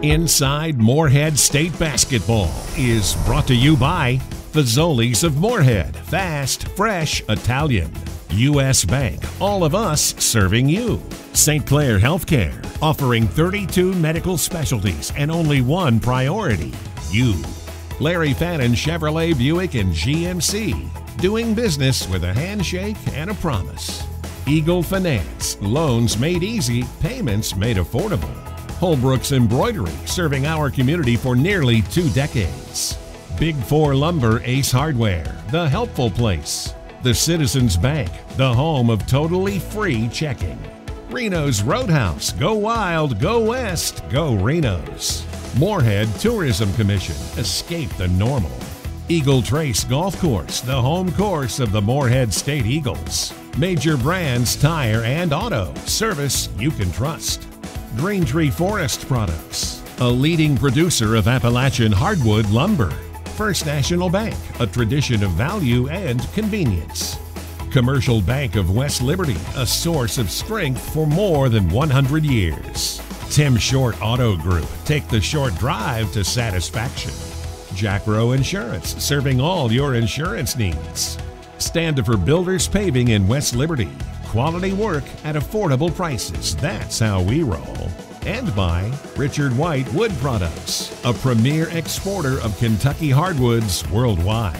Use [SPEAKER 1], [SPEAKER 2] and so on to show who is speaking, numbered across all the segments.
[SPEAKER 1] Inside Morehead State Basketball is brought to you by Fazoli's of Morehead, fast, fresh, Italian. U.S. Bank, all of us serving you. St. Clair Healthcare, offering 32 medical specialties and only one priority, you. Larry Fannin Chevrolet Buick and GMC, doing business with a handshake and a promise. Eagle Finance, loans made easy, payments made affordable. Holbrook's Embroidery, serving our community for nearly 2 decades. Big 4 Lumber Ace Hardware, the helpful place. The Citizens Bank, the home of totally free checking. Reno's Roadhouse, go wild, go west, go Reno's. Morehead Tourism Commission, escape the normal. Eagle Trace Golf Course, the home course of the Morehead State Eagles. Major Brands Tire and Auto, service you can trust. Green Tree Forest Products, a leading producer of Appalachian hardwood lumber. First National Bank, a tradition of value and convenience. Commercial Bank of West Liberty, a source of strength for more than 100 years. Tim Short Auto Group, take the short drive to satisfaction. Jack Rowe Insurance, serving all your insurance needs. Standifer Builders Paving in West Liberty, quality work at affordable prices, that's how we roll. And by Richard White Wood Products, a premier exporter of Kentucky hardwoods worldwide.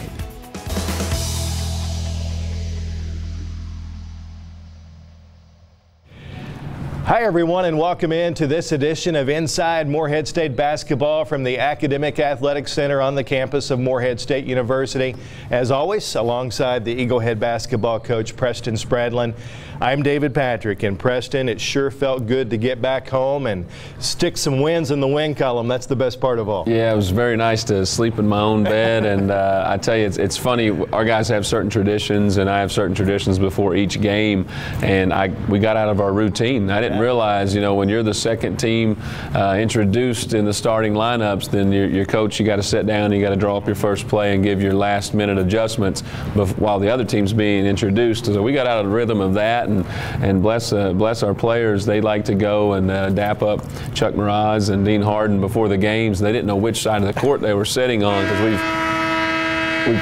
[SPEAKER 2] Hi everyone, and welcome into this edition of Inside Morehead State Basketball from the Academic Athletics Center on the campus of Morehead State University. As always, alongside the Eagle head basketball coach Preston Spradlin. I'm David Patrick, and Preston, it sure felt good to get back home and stick some wins in the win column. That's the best part of all.
[SPEAKER 3] Yeah, it was very nice to sleep in my own bed, and I tell you, it's funny, our guys have certain traditions, and I have certain traditions before each game, and we got out of our routine. I didn't realize, you know, when you're the second team introduced in the starting lineups, then your coach, you got to sit down, you got to draw up your first play and give your last minute adjustments while the other team's being introduced. So we got out of the rhythm of that, and bless our players. They like to go and dap up Chuck Mraz and Dean Harden before the games. They didn't know which side of the court they were sitting on, because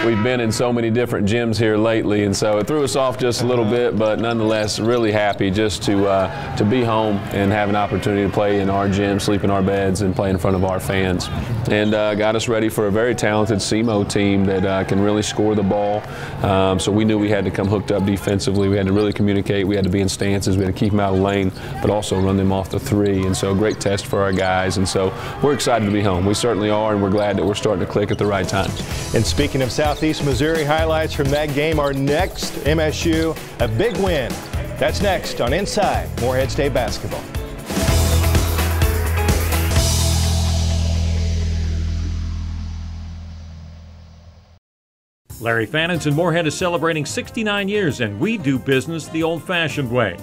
[SPEAKER 3] we've been in so many different gyms here lately, and so it threw us off just a little bit, but nonetheless really happy just to be home and have an opportunity to play in our gym, sleep in our beds, and play in front of our fans. And got us ready for a very talented SEMO team that can really score the ball. So we knew we had to come hooked up defensively. We had to really communicate. We had to be in stances. We had to keep them out of the lane, but also run them off the three. And so a great test for our guys. And so we're excited to be home. We certainly are, and we're glad that we're starting to click at the right time.
[SPEAKER 2] And speaking of Southeast Missouri, highlights from that game are next. MSU, a big win. That's next on Inside Morehead State Basketball.
[SPEAKER 4] Larry Fannins in Morehead is celebrating 69 years, and we do business the old-fashioned way,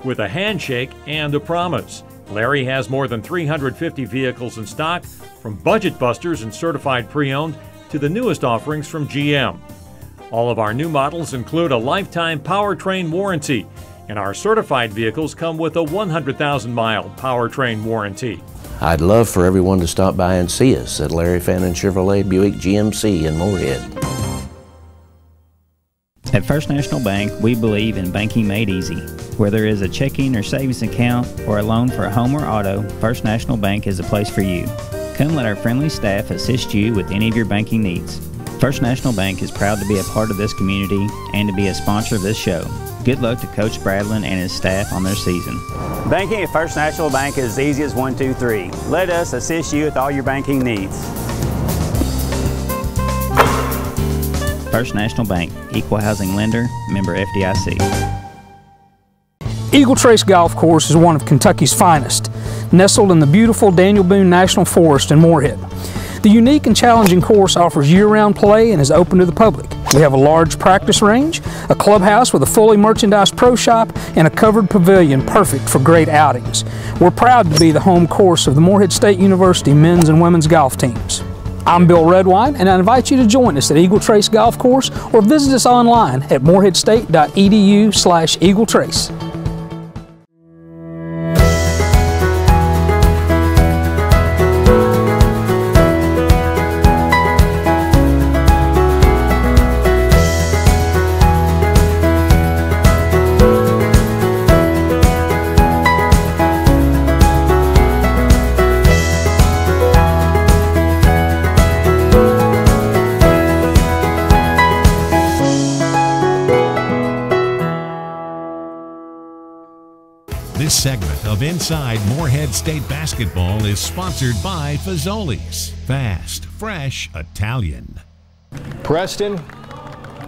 [SPEAKER 4] with a handshake and a promise. Larry has more than 350 vehicles in stock, from budget busters and certified pre-owned to the newest offerings from GM. All of our new models include a lifetime powertrain warranty, and our certified vehicles come with a 100,000-mile powertrain warranty.
[SPEAKER 5] I'd love for everyone to stop by and see us at Larry Fannin Chevrolet Buick GMC in Morehead.
[SPEAKER 6] At First National Bank, we believe in banking made easy. Whether it is a checking or savings account or a loan for a home or auto, First National Bank is the place for you. Come let our friendly staff assist you with any of your banking needs. First National Bank is proud to be a part of this community and to be a sponsor of this show. Good luck to Coach Spradlin and his staff on their season.
[SPEAKER 7] Banking at First National Bank is as easy as 1, 2, 3. Let us assist you with all your banking needs.
[SPEAKER 6] First National Bank, Equal Housing Lender, member FDIC.
[SPEAKER 8] Eagle Trace Golf Course is one of Kentucky's finest, nestled in the beautiful Daniel Boone National Forest in Morehead. The unique and challenging course offers year-round play and is open to the public. We have a large practice range, a clubhouse with a fully merchandised pro shop, and a covered pavilion perfect for great outings. We're proud to be the home course of the Morehead State University men's and women's golf teams. I'm Bill Redwine, and I invite you to join us at Eagle Trace Golf Course or visit us online at moreheadstate.edu/EagleTrace.
[SPEAKER 1] This segment of Inside Morehead State Basketball is sponsored by Fazoli's, fast, fresh Italian.
[SPEAKER 2] Preston,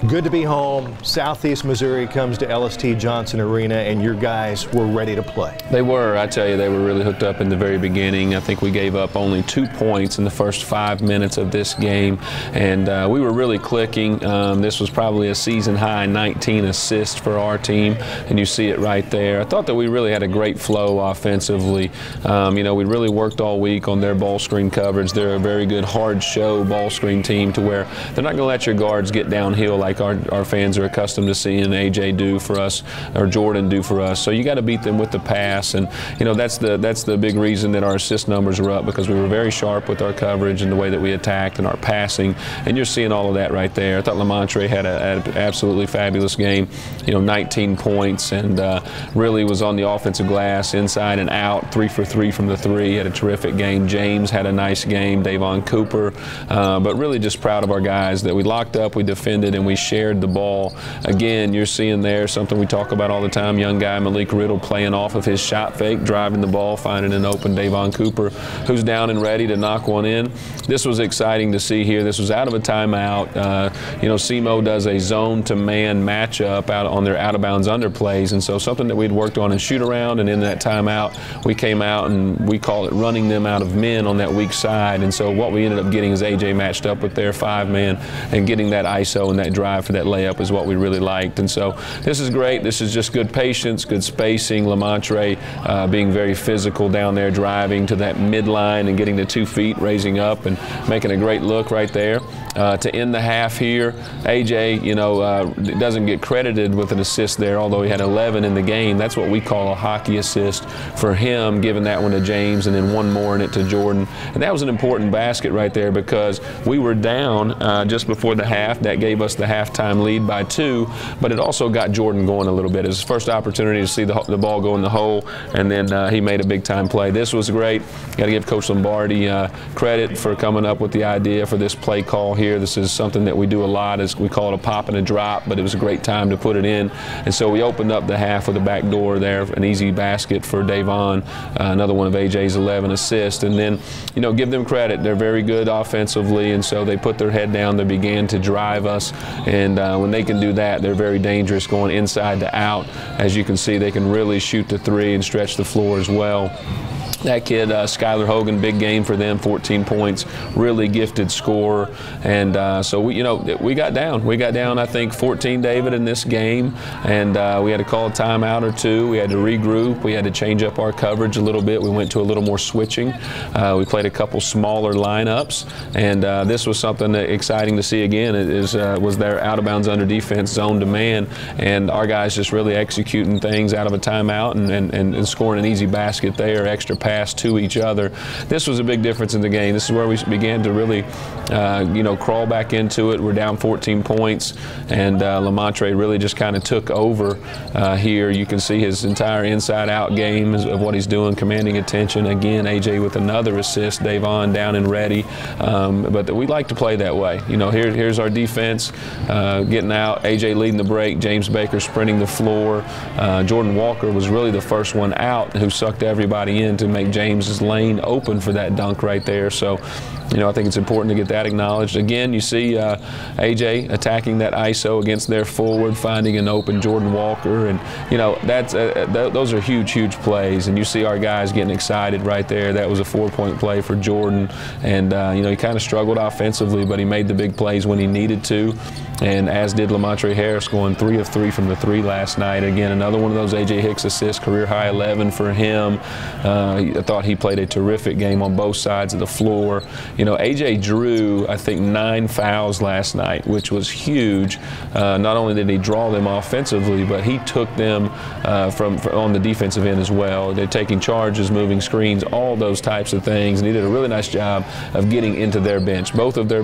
[SPEAKER 2] good to be home. Southeast Missouri comes to LST Johnson Arena, and your guys were ready to play.
[SPEAKER 3] They were. I tell you, they were really hooked up in the very beginning. I think we gave up only 2 points in the first 5 minutes of this game, and we were really clicking. This was probably a season-high 19 assists for our team, and you see it right there. I thought that we really had a great flow offensively. You know, we really worked all week on their ball screen coverage. They're a very good hard show ball screen team to where they're not going to let your guards get downhill like our fans are accustomed to seeing AJ do for us or Jordan do for us. So you got to beat them with the pass, and you know that's the big reason that our assist numbers were up, because we were very sharp with our coverage and the way that we attacked and our passing, and you're seeing all of that right there. I thought Lamontre had an absolutely fabulous game. You know, 19 points, and really was on the offensive glass inside and out, 3 for 3 from the three. Had a terrific game. James had a nice game. Davon Cooper, but really just proud of our guys that we locked up, we defended, and we shared the ball. Again, you're seeing there something we talk about all the time. Young guy Malik Riddle playing off of his shot fake, driving the ball, finding an open Davon Cooper, who's down and ready to knock one in. This was exciting to see here. This was out of a timeout. You know, SEMO does a zone-to-man matchup out on their out-of-bounds underplays, and so something that we'd worked on in shoot-around, and in that timeout, we came out and we call it running them out of men on that weak side. And so what we ended up getting is AJ matched up with their 5-man and getting that ISO and that drive for that layup is what we really liked. And so this is great. This is just good patience, good spacing. Lamontre being very physical down there, driving to that midline and getting to 2 feet, raising up and making a great look right there. To end the half here, AJ, you know, doesn't get credited with an assist there, although he had 11 in the game. That's what we call a hockey assist for him, giving that one to James and then one more in it to Jordan. And that was an important basket right there, because we were down just before the half. That gave us the halftime lead by 2, but it also got Jordan going a little bit. It was his first opportunity to see the ball go in the hole, and then he made a big-time play. This was great. Got to give Coach Lombardi credit for coming up with the idea for this play call here. This is something that we do a lot, as we call it a pop and a drop, but it was a great time to put it in. And so we opened up the half with a back door there, an easy basket for Davon, another one of AJ's 11 assists. And then, you know, give them credit. They're very good offensively, and so they put their head down. They began to drive us, and when they can do that, they're very dangerous going inside to out. As you can see, they can really shoot the three and stretch the floor as well. That kid, Skylar Hogan, big game for them, 14 points, really gifted scorer. And so we got down. We got down, I think, 14, David, in this game. And we had to call a timeout or two. We had to regroup. We had to change up our coverage a little bit. We went to a little more switching. We played a couple smaller lineups. And this was something that exciting to see again. Was their out-of-bounds under defense, zone to man. And our guys just really executing things out of a timeout and scoring an easy basket there, extra pass to each other. This was a big difference in the game. This is where we began to really, crawl back into it. We're down 14 points, and Lamontre really just kind of took over here. You can see his entire inside-out game of what he's doing, commanding attention. Again, AJ with another assist, Davon down and ready. But we like to play that way. You know, here's our defense getting out. AJ leading the break. James Baker sprinting the floor. Jordan Walker was really the first one out, who sucked everybody in to make James's lane open for that dunk right there. So, you know, I think it's important to get that acknowledged. Again, you see AJ attacking that ISO against their forward, finding an open Jordan Walker, and you know those are huge plays. And you see our guys getting excited right there. That was a 4-point play for Jordan, and he kind of struggled offensively, but he made the big plays when he needed to. And as did Lamontre Harris, going 3 of 3 from the three last night. Again, another one of those AJ Hicks assists, career high 11 for him. I thought he played a terrific game on both sides of the floor. You know, AJ drew, I think, 9 fouls last night, which was huge. Not only did he draw them offensively, but he took them from on the defensive end as well. They're taking charges, moving screens, all those types of things. And he did a really nice job of getting into their bench. Both of their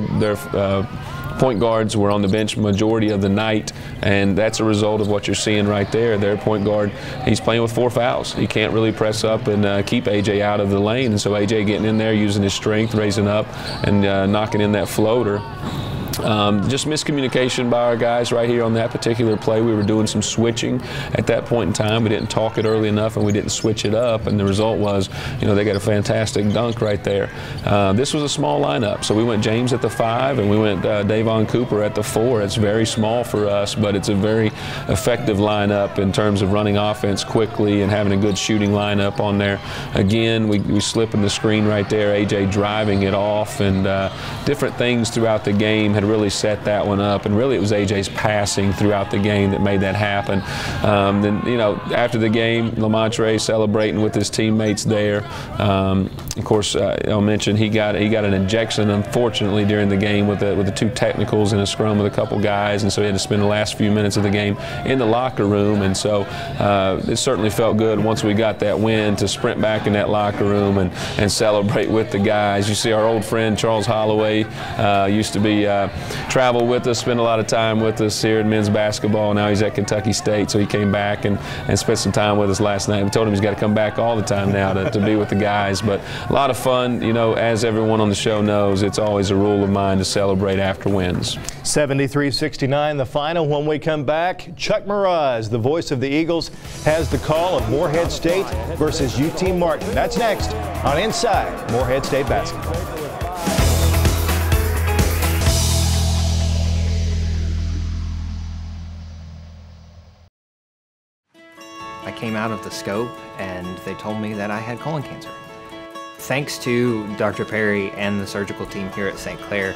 [SPEAKER 3] point guards were on the bench majority of the night, and that's a result of what you're seeing right there. Their point guard, he's playing with 4 fouls. He can't really press up and keep AJ out of the lane, and so AJ getting in there, using his strength, raising up, and knocking in that floater. Just miscommunication by our guys right here on that particular play. We were doing some switching at that point in time. We didn't talk it early enough and we didn't switch it up, and the result was, they got a fantastic dunk right there. This was a small lineup, so we went James at the 5 and we went Davon Cooper at the 4. It's very small for us, but it's a very effective lineup in terms of running offense quickly and having a good shooting lineup on there. Again, we slip in the screen right there, AJ driving it off, and different things throughout the game had really set that one up, and really it was AJ's passing throughout the game that made that happen. Then, after the game, Lamontre celebrating with his teammates there. Of course, I'll mention he got an injection, unfortunately, during the game with the 2 technicals in a scrum with a couple guys, and so he had to spend the last few minutes of the game in the locker room. And so it certainly felt good once we got that win to sprint back in that locker room and celebrate with the guys. You see our old friend Charles Holloway used to be travel with us, spend a lot of time with us here in men's basketball. Now he's at Kentucky State, so he came back and spent some time with us last night. We told him he's got to come back all the time now to be with the guys. But a lot of fun. As everyone on the show knows, it's always a rule of mine to celebrate after wins.
[SPEAKER 2] 73-69 the final. When we come back, Chuck Mraz, the voice of the Eagles, has the call of Morehead State versus UT Martin. That's next on Inside Morehead State Basketball.
[SPEAKER 9] I came out of the scope and they told me that I had colon cancer. Thanks to Dr. Perry and the surgical team here at St. Clair,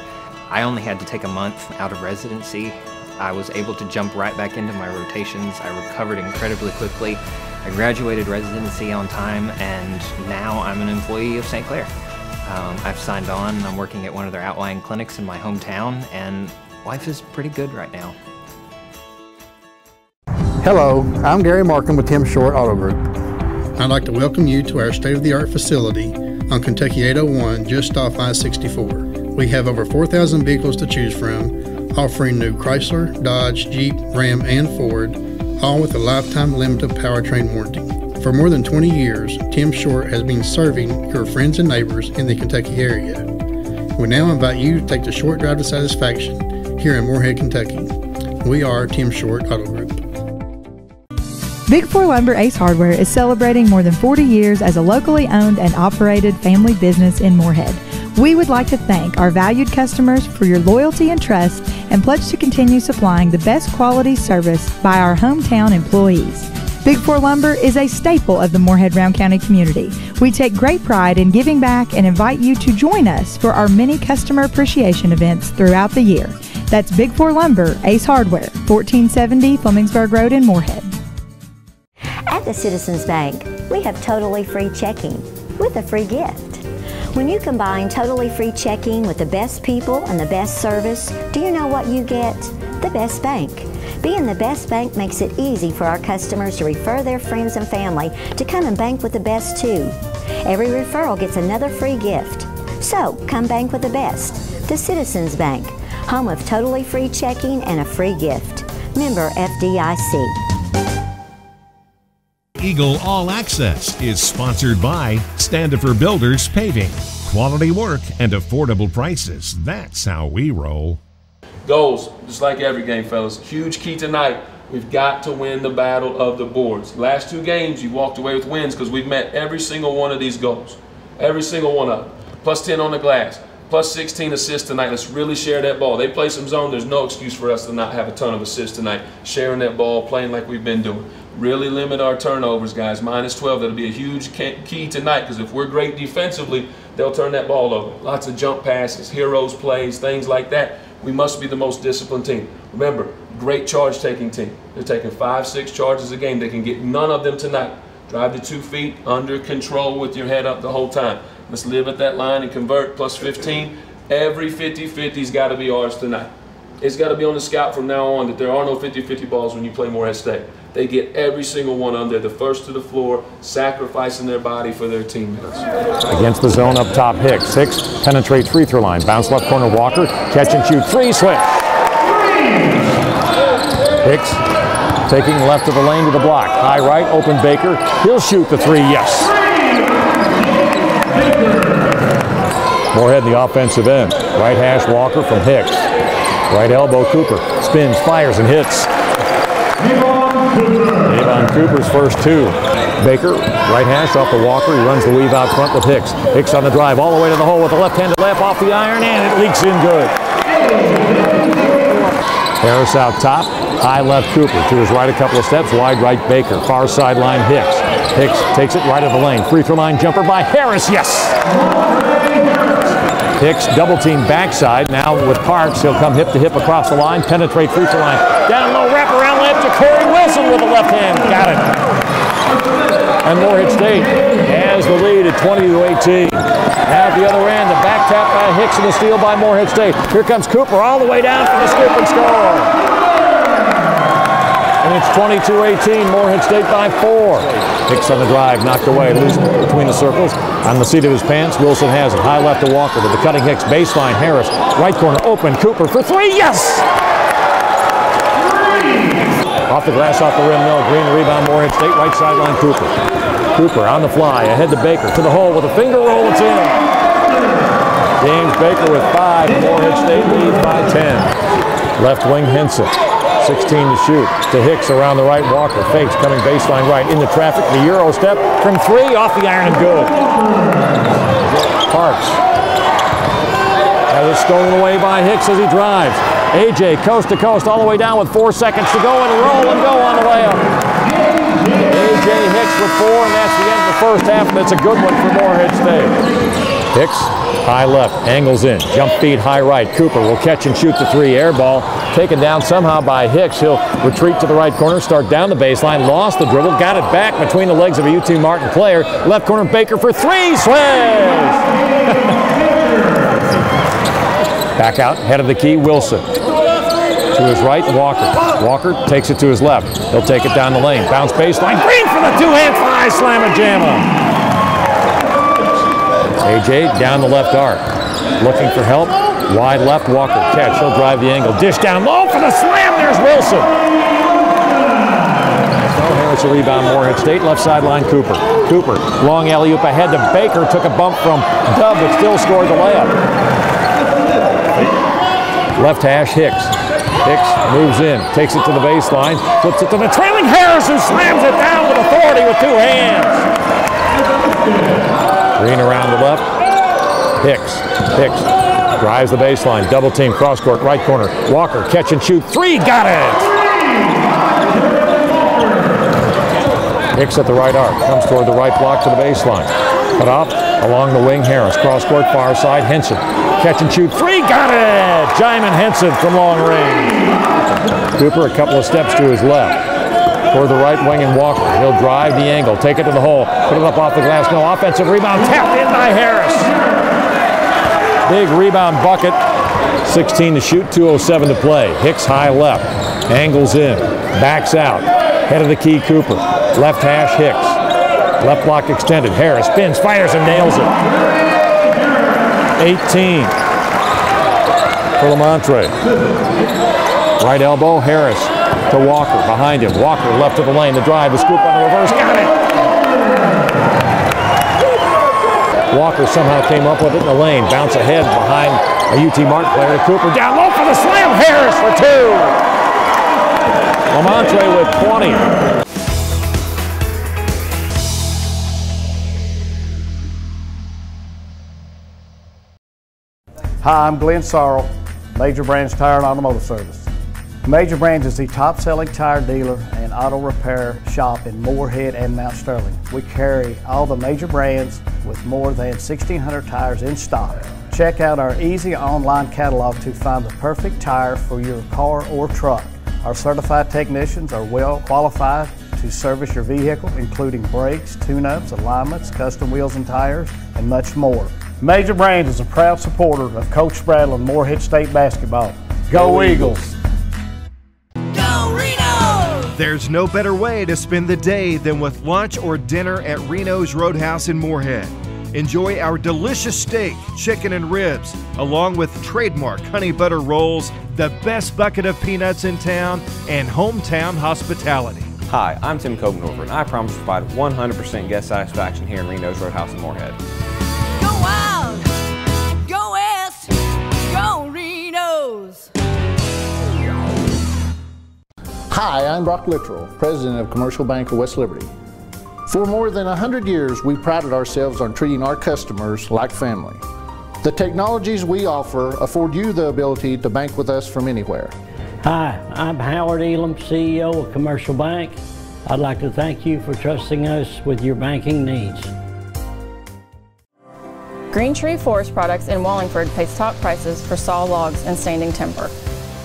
[SPEAKER 9] I only had to take a month out of residency. I was able to jump right back into my rotations. I recovered incredibly quickly. I graduated residency on time, and now I'm an employee of St. Clair. I've signed on. I'm working at one of their outlying clinics in my hometown, and life is pretty good right now.
[SPEAKER 10] Hello, I'm Gary Markham with Tim Short Auto Group.
[SPEAKER 11] I'd like to welcome you to our state-of-the-art facility on Kentucky 801, just off I-64. We have over 4,000 vehicles to choose from, offering new Chrysler, Dodge, Jeep, Ram, and Ford, all with a lifetime limited powertrain warranty. For more than 20 years, Tim Short has been serving your friends and neighbors in the Kentucky area. We now invite you to take the short drive to satisfaction here in Morehead, Kentucky. We are Tim Short Auto Group.
[SPEAKER 12] Big 4 Lumber Ace Hardware is celebrating more than 40 years as a locally owned and operated family business in Morehead. We would like to thank our valued customers for your loyalty and trust, and pledge to continue supplying the best quality service by our hometown employees. Big 4 Lumber is a staple of the Morehead-Round County community. We take great pride in giving back and invite you to join us for our many customer appreciation events throughout the year. That's Big 4 Lumber Ace Hardware, 1470 Flemingsburg Road in Morehead.
[SPEAKER 13] At the Citizens Bank, we have totally free checking with a free gift. When you combine totally free checking with the best people and the best service, do you know what you get? The best bank. Being the best bank makes it easy for our customers to refer their friends and family to come and bank with the best too. Every referral gets another free gift. So come bank with the best. The Citizens Bank, home of totally free checking and a free gift. Member FDIC.
[SPEAKER 1] Eagle All Access is sponsored by Standifer Builders Paving. Quality work and affordable prices. That's how we roll.
[SPEAKER 3] Goals, just like every game, fellas. Huge key tonight. We've got to win the battle of the boards. Last 2 games, you walked away with wins because we've met every single one of these goals. Every single one of them. Plus 10 on the glass. Plus 16 assists tonight. Let's really share that ball. They play some zone. There's no excuse for us to not have a ton of assists tonight. Sharing that ball, playing like we've been doing. Really limit our turnovers, guys. -12. That'll be a huge key tonight, because if we're great defensively, they'll turn that ball over. Lots of jump passes, heroes plays, things like that. We must be the most disciplined team. Remember, great charge-taking team. They're taking 5-6 charges a game. They can get none of them tonight. Drive to 2 feet, under control with your head up the whole time. Let's live at that line and convert. Plus 15. Every 50-50's got to be ours tonight. It's got to be on the scout from now on that there are no 50-50 balls when you play Morehead State. They get every single one on there, the first to the floor, sacrificing their body for their teammates.
[SPEAKER 14] Against the zone up top, Hicks. Hicks penetrates free throw line. Bounce left corner, Walker. Catch and shoot. 3 switch. Hicks taking left of the lane to the block. High right, open Baker. He'll shoot the 3. Yes. Morehead in the offensive end. Right hash Walker from Hicks. Right elbow, Cooper spins, fires, and hits. Avon Cooper's first two. Baker, right hash off the Walker. He runs the weave out front with Hicks. Hicks on the drive all the way to the hole with the left-handed layup off the iron, and it leaks in good. Harris out top. High left Cooper. To his right a couple of steps. Wide right Baker. Far sideline Hicks. Hicks takes it right of the lane. Free throw line jumper by Harris. Yes! Hicks double team backside. Now with Parks, he'll come hip to hip across the line. Penetrate free throw line. Down low, wrap around layup to Corey Wilson with the left hand. Got it. And Morehead State has the lead at 20-18. Now at the other end, the back tap by Hicks and the steal by Morehead State. Here comes Cooper all the way down for the scoop and score. And it's 22-18, Morehead State by 4. Hicks on the drive, knocked away, loose between the circles. On the seat of his pants, Wilson has it. High left to Walker with the cutting Hicks. Baseline, Harris. Right corner, open. Cooper for three. Yes! Off the glass, off the rim, no. Green rebound, Morehead State. Right sideline, Cooper. Cooper on the fly, ahead to Baker. To the hole with a finger roll, it's in. James Baker with 5. Morehead State leads by 10. Left wing, Henson. 16 to shoot. To Hicks around the right. Walker fakes, coming baseline right into traffic. The Euro step from 3 off the iron and good. Parks has it stolen away by Hicks as he drives. AJ coast to coast all the way down with 4 seconds to go and roll and go on the layup. AJ Hicks with 4, and that's the end of the first half, and it's a good one for Morehead State. Hicks, high left, angles in, jump feed, high right. Cooper will catch and shoot the 3, air ball. Taken down somehow by Hicks. He'll retreat to the right corner, start down the baseline, lost the dribble, got it back between the legs of a UT Martin player. Left corner, Baker for 3, swish! Back out, head of the key, Wilson. To his right, Walker. Walker takes it to his left. He'll take it down the lane. Bounce baseline. Green for the two-hand fly, slam and jamma. AJ down the left arc. Looking for help. Wide left, Walker catch. He'll drive the angle. Dish down low for the slam. There's Wilson. Harris a rebound, Morehead State. Left sideline, Cooper. Cooper, long alley-oop ahead to Baker. Took a bump from Dub, but still scored the layup. Left hash, Hicks. Hicks moves in, takes it to the baseline, flips it to the trailing Harris, who slams it down with authority with 2 hands. Green around the left. Hicks drives the baseline, double team, cross court, right corner. Walker, catch and shoot, 3, got it! Hicks at the right arc, comes toward the right block to the baseline. Cut off, along the wing, Harris, cross court, far side, Henson. Catch and shoot, 3, got it! Jaimin Henson from long range. Cooper a couple of steps to his left. Toward the right wing and Walker. He'll drive the angle, take it to the hole, put it up off the glass, no offensive rebound, tapped in by Harris. Big rebound bucket, 16 to shoot, 2:07 to play. Hicks high left, angles in, backs out, head of the key Cooper. Left hash Hicks. Left block extended. Harris spins, fires, and nails it. 18 for Lamontre. Right elbow, Harris to Walker. Behind him, Walker left of the lane. The drive, the scoop on the reverse. Got it! Walker somehow came up with it in the lane. Bounce ahead behind a UT Martin player. Cooper down low for the slam. Harris for 2. Lamontre with 20.
[SPEAKER 10] Hi, I'm Glenn Sorrell, Major Brands Tire and Automotive Service. Major Brands is the top-selling tire dealer and auto repair shop in Morehead and Mount Sterling. We carry all the major brands with more than 1,600 tires in stock. Check out our easy online catalog to find the perfect tire for your car or truck. Our certified technicians are well qualified to service your vehicle, including brakes, tune-ups, alignments, custom wheels and tires, and much more. Major Brands is a proud supporter of Coach Spradlin Morehead State basketball. Go Eagles!
[SPEAKER 15] Go Reno! There's no better way to spend the day than with lunch or dinner at Reno's Roadhouse in Morehead. Enjoy our delicious steak, chicken, and ribs, along with trademark honey butter rolls, the best bucket of peanuts in town, and hometown hospitality.
[SPEAKER 16] Hi, I'm Tim Kognorfer, and I promise to provide 100% guest satisfaction here in Reno's Roadhouse in Morehead.
[SPEAKER 15] Go Wild! Go West! Go Reno's!
[SPEAKER 17] Hi, I'm Brock Littrell, President of Commercial Bank of West Liberty. For more than 100 years, we prided ourselves on treating our customers like family. The technologies we offer afford you the ability to bank with us from anywhere.
[SPEAKER 18] Hi, I'm Howard Elam, CEO of Commercial Bank. I'd like to thank you for trusting us with your banking needs.
[SPEAKER 19] Green Tree Forest Products in Wallingford pays top prices for saw logs and standing timber.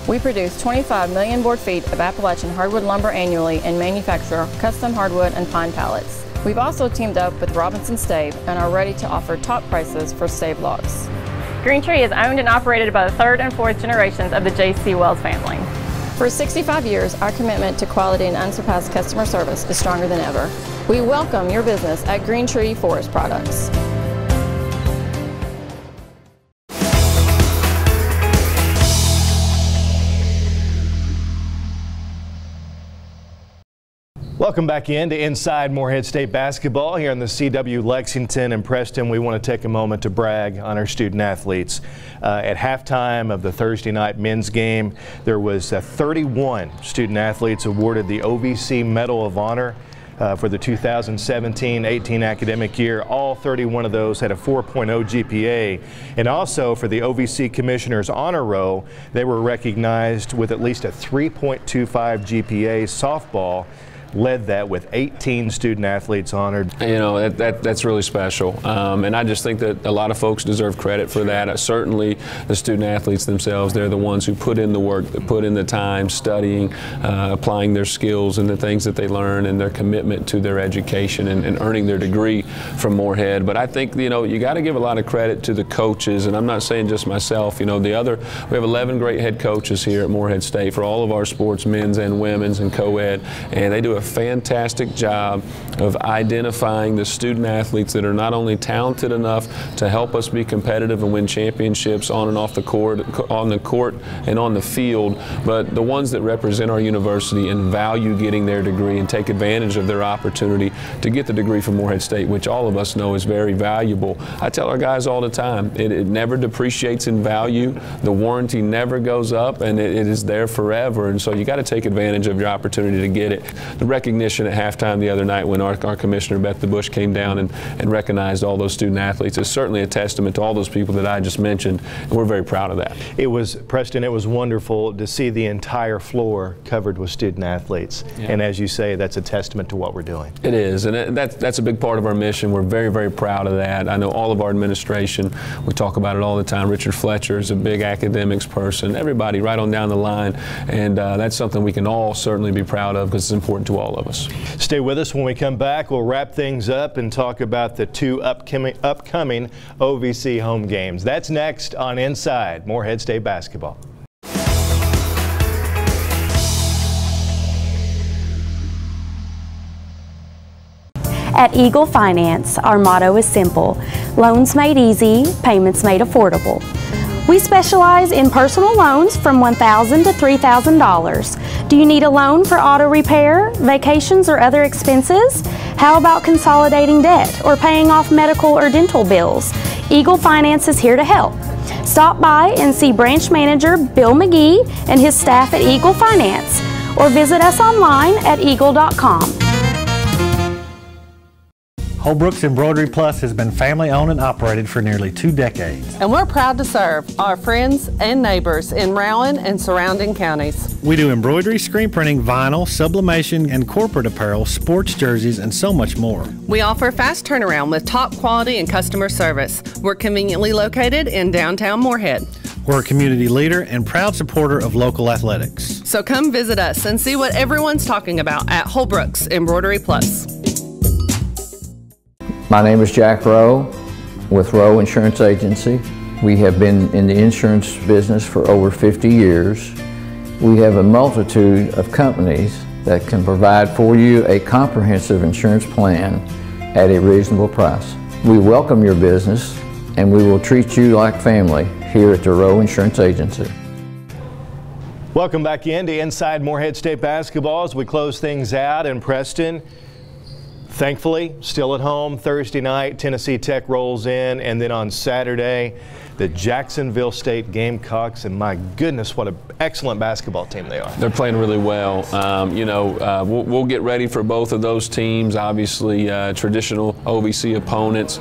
[SPEAKER 19] We produce 25 million board feet of Appalachian hardwood lumber annually and manufacture custom hardwood and pine pallets. We've also teamed up with Robinson Stave and are ready to offer top prices for stave logs. Green Tree is owned and operated by the third and fourth generations of the J.C. Wells family. For 65 years, our commitment to quality and unsurpassed customer service is stronger than ever. We welcome your business at Green Tree Forest Products.
[SPEAKER 2] Welcome back into Inside Morehead State Basketball here in the CW Lexington and Preston. We want to take a moment to brag on our student athletes. At halftime of the Thursday night men's game, there was 31 student athletes awarded the OVC Medal of Honor for the 2017-18 academic year. All 31 of those had a 4.0 GPA. And also for the OVC Commissioner's Honor Row, they were recognized with at least a 3.25 GPA. Softball led that with 18 student athletes honored.
[SPEAKER 3] You know, that's really special. And I just think that a lot of folks deserve credit for that. Certainly the student athletes themselves, they're the ones who put in the work, that put in the time, studying, applying their skills and the things that they learn and their commitment to their education and earning their degree from Morehead. But I think, you know, you got to give a lot of credit to the coaches, and I'm not saying just myself. You know, we have 11 great head coaches here at Morehead State for all of our sports, men's and women's and co-ed, and they do a fantastic job of identifying the student athletes that are not only talented enough to help us be competitive and win championships on and off the court, and on the field, but the ones that represent our university and value getting their degree and take advantage of their opportunity to get the degree from Morehead State, which all of us know is very valuable. I tell our guys all the time, it never depreciates in value. The warranty never goes up, and it is there forever. And so you got to take advantage of your opportunity to get it. The recognition at halftime the other night when our Commissioner Beth DeBush came down and recognized all those student athletes is certainly a testament to all those people that I just mentioned, and we're very proud of that.
[SPEAKER 2] It was, Preston, it was wonderful to see the entire floor covered with student athletes. Yeah. And as you say, that's a testament to what we're doing.
[SPEAKER 3] It is, and that's a big part of our mission. We're very, very proud of that. I know all of our administration, we talk about it all the time. Richard Fletcher is a big academics person, everybody right on down the line, and that's something we can all certainly be proud of because it's important to all of us.
[SPEAKER 2] Stay with us. When we come back, we'll wrap things up and talk about the two upcoming OVC home games. That's next on Inside Morehead State Basketball.
[SPEAKER 20] At Eagle Finance, our motto is simple: loans made easy, payments made affordable. We specialize in personal loans from $1,000 to $3,000. Do you need a loan for auto repair, vacations, or other expenses? How about consolidating debt or paying off medical or dental bills? Eagle Finance is here to help. Stop by and see branch manager Bill McGee and his staff at Eagle Finance, or visit us online at eagle.com.
[SPEAKER 21] Holbrook's Embroidery Plus has been family owned and operated for nearly 2 decades.
[SPEAKER 22] And we're proud to serve our friends and neighbors in Rowan and surrounding counties.
[SPEAKER 21] We do embroidery, screen printing, vinyl, sublimation, and corporate apparel, sports jerseys, and so much more.
[SPEAKER 22] We offer fast turnaround with top quality and customer service. We're conveniently located in downtown Morehead.
[SPEAKER 21] We're a community leader and proud supporter of local athletics.
[SPEAKER 22] So come visit us and see what everyone's talking about at Holbrook's Embroidery Plus.
[SPEAKER 23] My name is Jack Rowe with Rowe Insurance Agency. We have been in the insurance business for over 50 years. We have a multitude of companies that can provide for you a comprehensive insurance plan at a reasonable price. We welcome your business and we will treat you like family here at the Rowe Insurance Agency.
[SPEAKER 2] Welcome back into Inside Morehead State Basketball as we close things out in Preston. Thankfully, still at home Thursday night, Tennessee Tech rolls in, and then on Saturday, the Jacksonville State Gamecocks, and my goodness, what an excellent basketball team they are.
[SPEAKER 3] They're playing really well. We'll get ready for both of those teams. Obviously, traditional OVC opponents.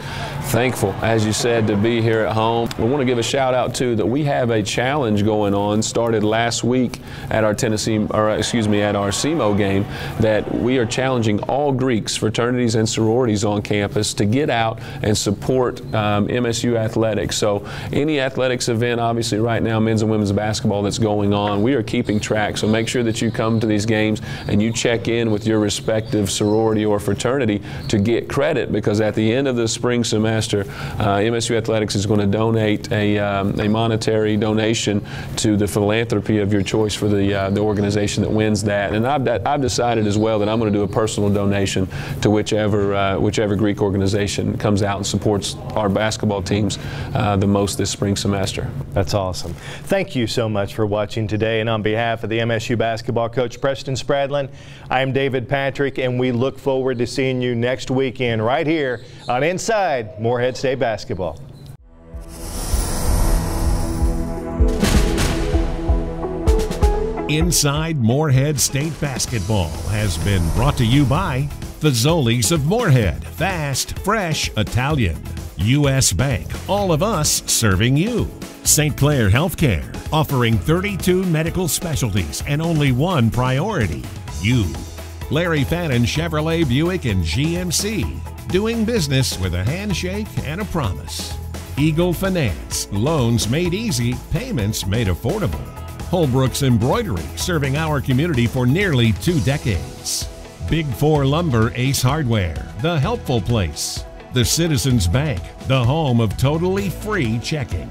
[SPEAKER 3] Thankful, as you said, to be here at home. We want to give a shout out too that we have a challenge going on. Started last week at our at our SEMO game, that we are challenging all Greeks, fraternities, and sororities on campus to get out and support MSU athletics. So any athletics event, obviously right now, men's and women's basketball that's going on, we are keeping track. So make sure that you come to these games and you check in with your respective sorority or fraternity to get credit, because at the end of the spring semester, MSU Athletics is going to donate a monetary donation to the philanthropy of your choice for the organization that wins that. And I've decided as well that I'm going to do a personal donation to whichever Greek organization comes out and supports our basketball teams the most this spring semester.
[SPEAKER 2] That's awesome. Thank you so much for watching today. And on behalf of the MSU basketball coach Preston Spradlin, I'm David Patrick, and we look forward to seeing you next weekend right here on Inside Morehead State Basketball.
[SPEAKER 1] Inside Morehead State Basketball has been brought to you by Fazoli's of Morehead, fast, fresh Italian. U.S. Bank, all of us serving you. St. Clair Healthcare, offering 32 medical specialties and only one priority, you. Larry Fannin Chevrolet Buick and GMC, doing business with a handshake and a promise. Eagle Finance, loans made easy, payments made affordable. Holbrook's Embroidery, serving our community for nearly 2 decades. Big 4 Lumber Ace Hardware, the helpful place. The Citizens Bank, the home of totally free checking.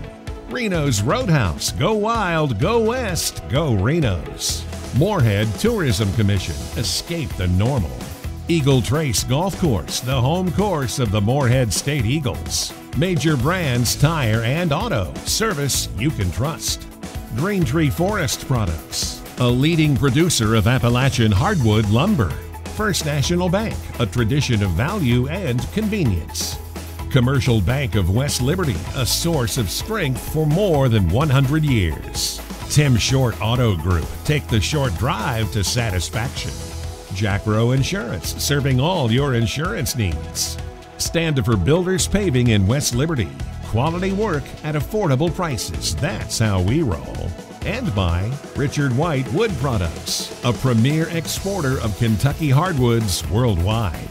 [SPEAKER 1] Reno's Roadhouse, go wild, go west, go Reno's. Morehead Tourism Commission, escape the normal. Eagle Trace Golf Course, the home course of the Morehead State Eagles. Major Brands Tire and Auto, service you can trust. Green Tree Forest Products, a leading producer of Appalachian hardwood lumber. First National Bank, a tradition of value and convenience. Commercial Bank of West Liberty, a source of strength for more than 100 years. Tim Short Auto Group, take the short drive to satisfaction. Jack Rowe Insurance, serving all your insurance needs. Standifer Builders Paving in West Liberty, quality work at affordable prices, that's how we roll. And by Richard White Wood Products, a premier exporter of Kentucky hardwoods worldwide.